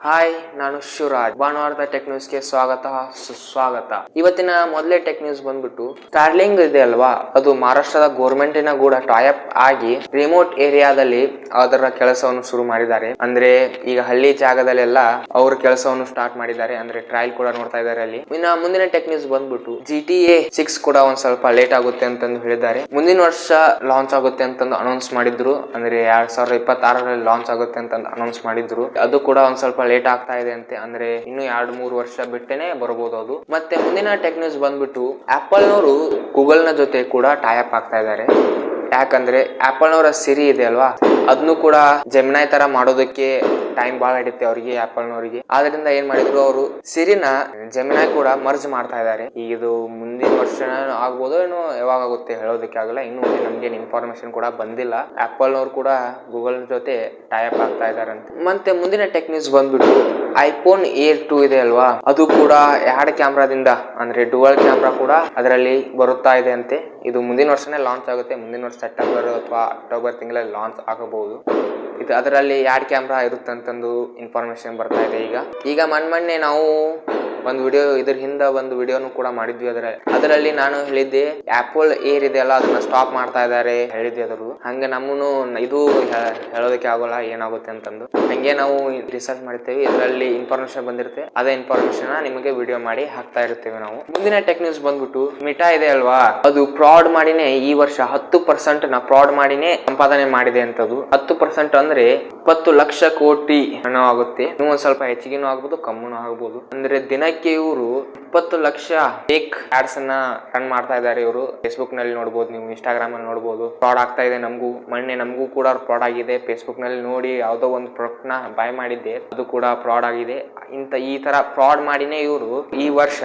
Hi, ನಾನು ಶಿವರಾಜ್. ಭಾನುವಾರದ tech ನ್ಯೂಸ್ಗೆ ಸ್ವಾಗತ, ಸುಸ್ವಾಗತ. ಇವತ್ತಿನ ಮೊದಲೇ ಟೆಕ್ ನ್ಯೂಸ್ ಬಂದ್ಬಿಟ್ಟು, ಸ್ಟಾರ್ಲಿಂಗ್ ಇದೆ ಅಲ್ವಾ, ಅದು ಮಹಾರಾಷ್ಟ್ರದ ಗೌರ್ಮೆಂಟಿನ ಕೂಡ ಟಾಯಪ್ ಆಗಿ ರಿಮೋಟ್ ಏರಿಯಾದಲ್ಲಿ ಅದರ ಕೆಲಸವನ್ನು ಶುರು ಮಾಡಿದ್ದಾರೆ. ಅಂದ್ರೆ ಈಗ ಹಳ್ಳಿ ಜಾಗದಲ್ಲೆಲ್ಲ ಅವ್ರ ಕೆಲಸವನ್ನು ಸ್ಟಾರ್ಟ್ ಮಾಡಿದ್ದಾರೆ. ಅಂದ್ರೆ ಟ್ರಯಲ್ ಕೂಡ ನೋಡ್ತಾ ಇದ್ದಾರೆ ಅಲ್ಲಿ. ಇನ್ನ ಮುಂದಿನ ಟೆಕ್ ನ್ಯೂಸ್ ಬಂದ್ಬಿಟ್ಟು, GTA 6 ಕೂಡ ಒಂದ್ ಸ್ವಲ್ಪ ಲೇಟ್ ಆಗುತ್ತೆ ಅಂತಂದು ಹೇಳಿದ್ದಾರೆ. ಮುಂದಿನ ವರ್ಷ ಲಾಂಚ್ ಆಗುತ್ತೆ ಅಂತಂದು ಅನೌನ್ಸ್ ಮಾಡಿದ್ರು. ಅಂದ್ರೆ 2026ರಲ್ಲಿ ಲಾಂಚ್ ಆಗುತ್ತೆ ಅಂತ ಅನೌನ್ಸ್ ಮಾಡಿದ್ರು. ಅದು ಕೂಡ ಒಂದ್ ಸ್ವಲ್ಪ ಲೇಟ್ ಆಗ್ತಾ ಇದೆ ಅಂತೆ. ಅಂದ್ರೆ ಇನ್ನು 2-3 ವರ್ಷ ಬಿಟ್ಟೆನೆ ಬರಬಹುದು ಅದು. ಮತ್ತೆ ಮುಂದಿನ ಟೆಕ್ ನ್ಯೂಸ್ ಬಂದ್ಬಿಟ್ಟು, ಆಪಲ್ ನವರು ಗೂಗಲ್ ನ ಜೊತೆ ಕೂಡ ಟೈಅಪ್ ಆಗ್ತಾ ಇದ್ದಾರೆ. ಯಾಕಂದ್ರೆ ಆಪಲ್ ನವರ ಸಿರಿ ಇದೆ ಅಲ್ವಾ, ಅದನ್ನು ಕೂಡ ಜೆಮಿನೈ ತರ ಮಾಡೋದಕ್ಕೆ ಟೈಮ್ ಬಹಳ ಹಿಡಿತೆ ಅವರಿಗೆ, ಆಪಲ್ ನವರಿಗೆ. ಆದ್ರಿಂದ ಏನ್ ಮಾಡಿದ್ರು, ಅವರು ಸಿರಿನ ಜೆಮಿನೈ ಕೂಡ ಮರ್ಜ್ ಮಾಡ್ತಾ ಇದ್ದಾರೆ. ಈಗ ಇದು ಮುಂದಿನ ವರ್ಷ ಆಗ್ಬೋದು, ಏನೋ ಯಾವಾಗ ಆಗುತ್ತೆ ಹೇಳೋದಕ್ಕೆ ಆಗಲ್ಲ. ಇನ್ನು ನಮ್ಗೆ ಇನ್ಫಾರ್ಮೇಶನ್ ಕೂಡ ಬಂದಿಲ್ಲ. ಆಪಲ್ ನವರು ಕೂಡ ಗೂಗಲ್ ಜೊತೆ ಟೈಅಪ್ ಆಗ್ತಾ ಇದ್ದಾರೆ ಅಂತ. ಮತ್ತೆ ಮುಂದಿನ ಟೆಕ್ ನ್ಯೂಸ್ ಬಂದ್ಬಿಟ್ಟು, ಐಫೋನ್ Air 2 ಇದೆ ಅಲ್ವಾ, ಅದು ಕೂಡ 2 ಕ್ಯಾಮ್ರಾದಿಂದ ಅಂದ್ರೆ ಡುವಲ್ ಕ್ಯಾಮ್ರಾ ಕೂಡ ಅದರಲ್ಲಿ ಬರುತ್ತಾ ಇದೆ ಅಂತೆ. ಇದು ಮುಂದಿನ ವರ್ಷನೇ ಲಾಂಚ್ ಆಗುತ್ತೆ. ಮುಂದಿನ ವರ್ಷ ಸೆಪ್ಟೆಂಬರ್ ಅಥವಾ ಅಕ್ಟೋಬರ್ ತಿಂಗಳಲ್ಲಿ ಲಾಂಚ್ ಆಗಬಹುದು. ಇದು ಅದರಲ್ಲಿ 2 ಕ್ಯಾಮ್ರಾ ಇರುತ್ತೆ ಅಂತಂದು ಇನ್ಫಾರ್ಮೇಶನ್ ಬರ್ತಾ ಇದೆ. ಈಗ ಮೊನ್ನೆ ನಾವು ಒಂದು ವಿಡಿಯೋ, ಇದ್ರ ಹಿಂದ ಒಂದು ವಿಡಿಯೋನು ಕೂಡ ಮಾಡಿದ್ವಿ. ಅದರಲ್ಲಿ ನಾನು ಹೇಳಿದ್ದೆ, ಆಪಲ್ ಏರ್ ಇದೆ ಅಲ್ಲ, ಅದನ್ನ ಸ್ಟಾಪ್ ಮಾಡ್ತಾ ಇದ್ದಾರೆ ಹೇಳಿದ್ವಿ. ಅದ್ರು ಹಂಗೆ ನಮ್ಮನು ಇದು ಹೇಳೋದಕ್ಕೆ ಆಗೋಲ್ಲ ಏನಾಗುತ್ತೆ ಅಂತಂದು. ಹಂಗೆ ನಾವು ರಿಸರ್ಚ್ ಮಾಡ್ತೇವೆ, ಇದರಲ್ಲಿ ಇನ್ಫಾರ್ಮೇಶನ್ ಬಂದಿರುತ್ತೆ. ಅದೇ ಇನ್ಫಾರ್ಮೇಶನ್ ನಿಮಗೆ ವಿಡಿಯೋ ಮಾಡಿ ಹಾಕ್ತಾ ಇರ್ತೇವೆ ನಾವು. ಮುಂದಿನ ಟೆಕ್ ನ್ಯೂಸ್ ಬಂದ್ಬಿಟ್ಟು, ಮಿಟಾ ಇದೆ ಅಲ್ವಾ, ಅದು ಫ್ರಾಡ್ ಮಾಡಿನೇ ಈ ವರ್ಷ 10% ಫ್ರಾಡ್ ಮಾಡಿನೇ ಸಂಪಾದನೆ ಮಾಡಿದೆ ಅಂತದ್ದು. 10% ಅಂದ್ರೆ 20 ಲಕ್ಷ ಕೋಟಿ ಹಣ ಆಗುತ್ತೆ. ಇನ್ನೂ ಒಂದ್ ಸ್ವಲ್ಪ ಹೆಚ್ಚಿಗೆನೂ ಆಗ್ಬೋದು, ಕಮ್ಮನೂ ಆಗ್ಬೋದು. ಅಂದ್ರೆ ದಿನಕ್ಕೆ ಇವರು 20 ಲಕ್ಷ ಫೇಕ್ ಆಡ್ಸ್ ಅನ್ನ ರನ್ ಮಾಡ್ತಾ ಇದ್ದಾರೆ ಇವರು. ಫೇಸ್ಬುಕ್ ನಲ್ಲಿ ನೋಡಬಹುದು, ನೀವು ಇನ್ಸ್ಟಾಗ್ರಾಮ್ ಅಲ್ಲಿ ನೋಡಬಹುದು. ಫ್ರಾಡ್ ಆಗ್ತಾ ಇದೆ. ನಮಗೂ ಕೂಡ ಫ್ರಾಡ್ ಆಗಿದೆ. ಫೇಸ್ಬುಕ್ ನಲ್ಲಿ ನೋಡಿ ಯಾವ್ದೋ ಒಂದು ಪ್ರಾಡಕ್ಟ್ ನ ಬೈ ಮಾಡಿದ್ದೆ, ಅದು ಕೂಡ ಫ್ರಾಡ್ ಆಗಿದೆ. ಈ ತರ ಫ್ರಾಡ್ ಮಾಡಿನೇ ಇವರು ಈ ವರ್ಷ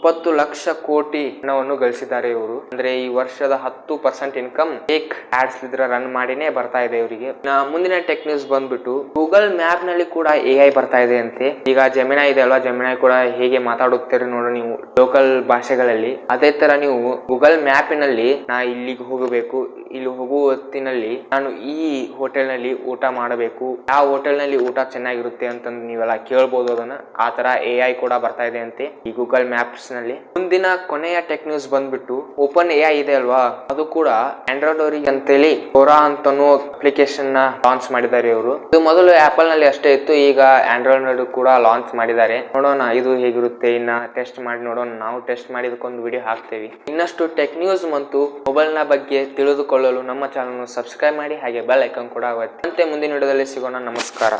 20 ಲಕ್ಷ ಕೋಟಿ ಹಣವನ್ನು ಗಳಿಸಿದ್ದಾರೆ ಇವರು. ಅಂದ್ರೆ ಈ ವರ್ಷದ 10% ಇನ್ಕಮ್ ಫೇಕ್ ಆಡ್ಸ್ ಇದ್ರ ರನ್ ಮಾಡಿನೇ ಬರ್ತಾ ಇದೆ ಇವರಿಗೆ. ಮುಂದಿನ ಟೆಕ್ ನ್ಯೂಸ್ ಬಂದ್ಬಿಟ್ಟು, ಗೂಗಲ್ ಮ್ಯಾಪ್ ನಲ್ಲಿ ಕೂಡ AI ಬರ್ತಾ ಇದೆ ಅಂತೆ. ಈಗ ಜೆಮಿನೈ ಇದೆ ಅಲ್ವಾ, ಜೆಮಿನೈ ಕೂಡ ಹೇಗೆ ಮಾತಾಡುತ್ತೀರಿ ನೋಡು ನೀವು ಲೋಕಲ್ ಭಾಷೆಗಳಲ್ಲಿ, ಅದೇ ತರ ನೀವು ಗೂಗಲ್ ಮ್ಯಾಪಿನಲ್ಲಿ ನಾ ಇಲ್ಲಿಗೆ ಹೋಗಬೇಕು, ಇಲ್ಲಿ ಹೋಗುವ ಹೊತ್ತಿನಲ್ಲಿ ನಾನು ಈ ಹೋಟೆಲ್ ನಲ್ಲಿ ಊಟ ಮಾಡಬೇಕು, ಯಾವ ಹೋಟೆಲ್ ನಲ್ಲಿ ಊಟ ಚೆನ್ನಾಗಿರುತ್ತೆ ಅಂತಂದು ನೀವೆಲ್ಲ ಕೇಳ್ಬೋದು. ಅದನ್ನ ಆ ತರ AI ಕೂಡ ಬರ್ತಾ ಇದೆ ಅಂತೆ ಈ ಗೂಗಲ್ ಮ್ಯಾಪ್ಸ್ ನಲ್ಲಿ. ಮುಂದಿನ ಕೊನೆಯ ಟೆಕ್ ನ್ಯೂಸ್ ಬಂದ್ಬಿಟ್ಟು, ಓಪನ್ AI ಇದೆ ಅಲ್ವಾ, ಅದು ಕೂಡ ಆಂಡ್ರಾಯ್ಡ್ ಅವರಿಗೆ ಅಂತೇಳಿ ಕೋರಾ ಅಂತನೋ ಅಪ್ಲಿಕೇಶನ್ ನ ಲಾಂಚ್ ಮಾಡಿದ್ದಾರೆ ಇವರು. ಇದು ಮೊದಲು ಆಪಲ್ ನಲ್ಲಿ ಅಷ್ಟೇ ಇತ್ತು, ಈಗ ಆಂಡ್ರಾಯ್ಡ್ ನಲ್ಲಿ ಕೂಡ ಲಾಂಚ್ ಮಾಡಿದ್ದಾರೆ. ನೋಡೋಣ ಇದು ಹೇಗಿರುತ್ತೆ, ಇನ್ನ ಟೆಸ್ಟ್ ಮಾಡಿ ನೋಡೋಣ. ನಾವು ಟೆಸ್ಟ್ ಮಾಡಿದಕ್ಕೊಂದು ವಿಡಿಯೋ ಹಾಕ್ತೇವೆ. ಇನ್ನಷ್ಟು ಟೆಕ್ ನ್ಯೂಸ್ ಮತ್ತು ಮೊಬೈಲ್ ನ ಬಗ್ಗೆ ತಿಳಿದುಕೊಳ್ಳಲು ನಮ್ಮ ಚಾನಲ್ ಸಬ್ಸ್ಕ್ರೈಬ್ ಮಾಡಿ, ಹಾಗೆ ಬೆಲ್ ಐಕಾನ್ ಕೂಡ ಆಗುತ್ತೆ. ಮತ್ತೆ ಮುಂದಿನ ವಿಡಿಯೋದಲ್ಲಿ ಸಿಗೋಣ. ನಮಸ್ಕಾರ.